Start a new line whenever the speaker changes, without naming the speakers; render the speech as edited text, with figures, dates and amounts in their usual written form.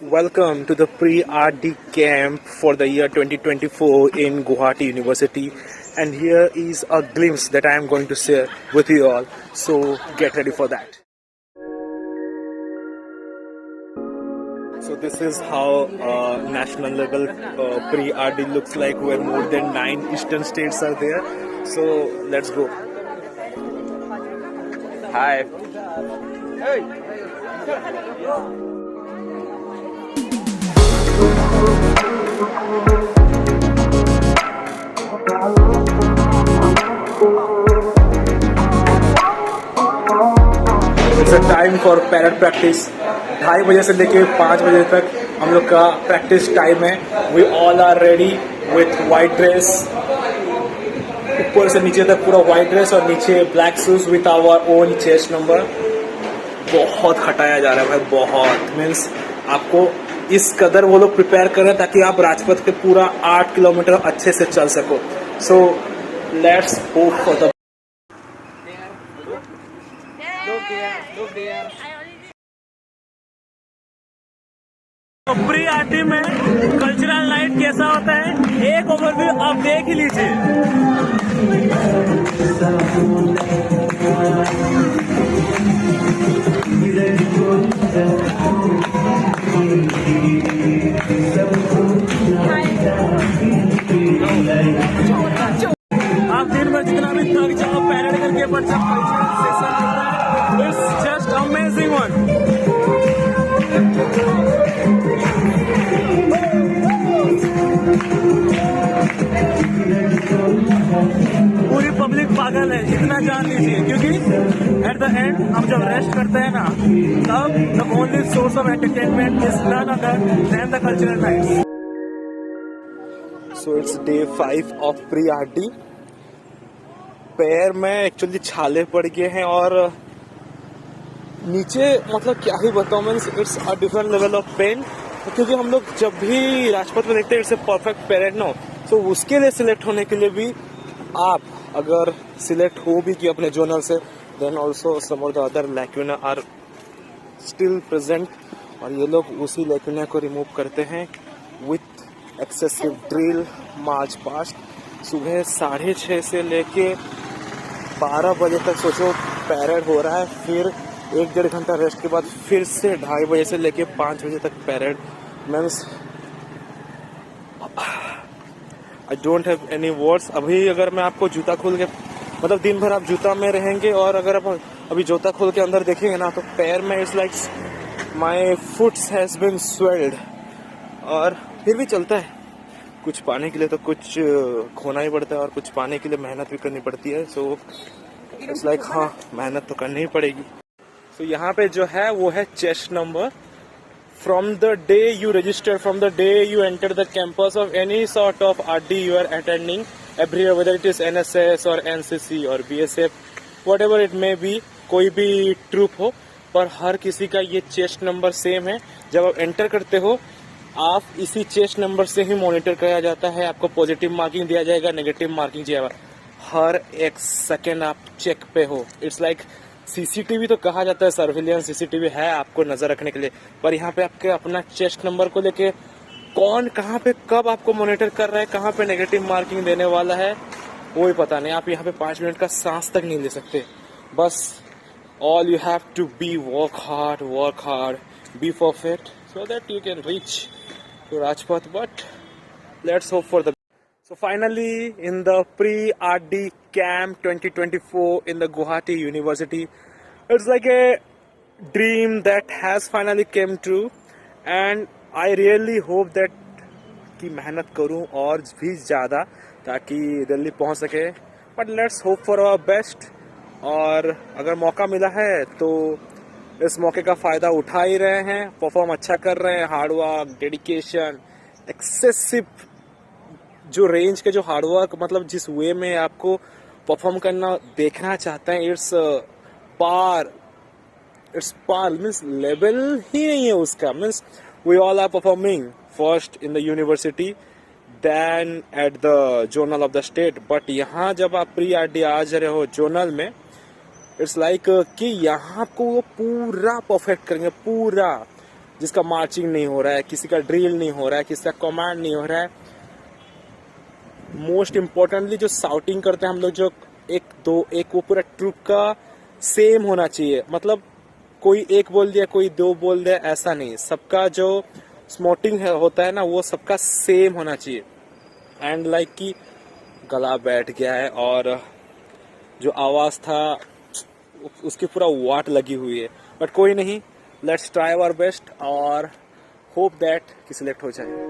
Welcome to the pre-RD camp for the year 2024 in Guwahati University, and here is a glimpse that I am going to share with you all. So get ready for that. So this is how national level pre-RD looks like, where more than 9 eastern states are there. So let's go. Hi. Hey. It's a time for parade practice. 2:30 बजे से लेके 5 बजे तक हम लोग का practice time है. We all are ready with white dress, ऊपर से नीचे तक पूरा वाइट ड्रेस और नीचे black shoes with our own chest number. बहुत हटाया जा रहा है भाई, बहुत मीन्स आपको इस कदर वो लोग प्रिपेयर कर रहे हैं ताकि आप राजपथ के पूरा 8 किलोमीटर अच्छे से चल सको. So let's hope for the pre RT में कल्चरल नाइट कैसा होता है, एक ओवरव्यू आप देख ही लीजिए. आप दिन में जितना भी थक जाओ पैरेड करके, बट जब कल्चरल सेशन होता है, इट्स जस्ट अमेजिंग वन. पूरी पब्लिक पागल है, इतना जान लीजिए, क्योंकि एट द एंड हम जब रेस्ट करते हैं ना, तब the only source of entertainment is none other than the cultural nights. So it's day 5 of pre RT. पैर में एक्चुअली छाले पड़ गए हैं और नीचे मतलब क्या ही बताऊं मैं, it's a different level of pain. क्योंकि हम लोग जब भी राजपथ में देखते हैं it's a perfect parade no, तो उसके लिए सिलेक्ट होने के लिए भी आप अगर सिलेक्ट हो भी कि अपने जोनल से, then also some of the other lacuna are still present, और ये लोग उसी लैक्यूना को रिमूव करते हैं with excessive drill march past. सुबह 6:30 से लेके 12 बजे तक सोचो पैरेड हो रहा है, फिर 1-1.5 घंटा रेस्ट के बाद फिर से 2:30 बजे से लेके 5 बजे तक parade. Means I don't have any words. अभी अगर मैं आपको जूता खोल के, मतलब दिन भर आप जूता में रहेंगे, और अगर आप अभी जूता खोल के अंदर देखेंगे ना, तो पैर में it's like my foots has been swelled. और फिर भी चलता है. कुछ पाने के लिए तो कुछ खोना ही पड़ता है, और कुछ पाने के लिए मेहनत भी करनी पड़ती है. सो इट्स लाइक हाँ, मेहनत तो करनी ही पड़ेगी. तो यहाँ पे जो है वो है chest number. From the day you register, from the day you enter the campus of any sort of RD you are attending, everywhere, whether it is NSS or NCC or BSF, whatever it may be, कोई भी troop हो, पर हर किसी का ये chest number same है. जब आप एंटर करते हो, आप इसी चेस्ट नंबर से ही मॉनिटर किया जाता है. आपको पॉजिटिव मार्किंग दिया जाएगा, नेगेटिव मार्किंग दिया जाएगा. हर एक सेकेंड आप चेक पे हो. इट्स लाइक सीसीटीवी तो कहा जाता है, सर्विलियंस सीसीटीवी है आपको नजर रखने के लिए, पर यहाँ पे आपके अपना चेस्ट नंबर को लेके कौन कहाँ पे कब आपको मॉनिटर कर रहा है, कहाँ पे नेगेटिव मार्किंग देने वाला है, कोई पता नहीं. आप यहाँ पे 5 मिनट का सांस तक नहीं ले सकते. बस all you have to be work hard, be perfect, so that you can reach to Rajpath. But let's hope for the. So finally, in the pre-RD camp 2024 in the Guwahati University, it's like a dream that has finally came true, and I really hope that कि मेहनत करूं और भी ज़्यादा ताकि दिल्ली पहुंच सके. But let's hope for our best. और अगर मौका मिला है तो इस मौके का फ़ायदा उठा ही रहे हैं. परफॉर्म अच्छा कर रहे हैं, हार्ड वर्क, डेडिकेशन, एक्सेसिव जो रेंज के जो हार्डवर्क, मतलब जिस वे में आपको परफॉर्म करना देखना चाहते हैं, इट्स पार मीन्स लेवल ही नहीं है उसका. Means we all are performing first in the university, then at the zonal of the state. But यहाँ जब आप प्री आरडी आ जा रहे हो जोनल में, इट्स लाइक कि यहाँ आपको वो पूरा परफेक्ट करेंगे, पूरा जिसका मार्चिंग नहीं हो रहा है, किसी का ड्रिल नहीं हो रहा है, किसी का कमांड नहीं हो रहा है। मोस्ट इम्पोर्टेंटली जो साउटिंग करते हैं हम लोग, जो एक वो पूरा ट्रुप का सेम होना चाहिए। मतलब कोई एक बोल दिया, कोई दो बोल दिया, ऐसा नहीं। सबका जो स्मोटिंग होता है ना, वो सबका सेम होना चाहिए। एंड लाइक कि गला बैठ गया है और जो आवाज़ था उसकी पूरा वाट लगी हुई है। बट कोई नहीं, लेट्स ट्राई आवर बेस्ट और होप दैट कि सिलेक्ट हो जाए।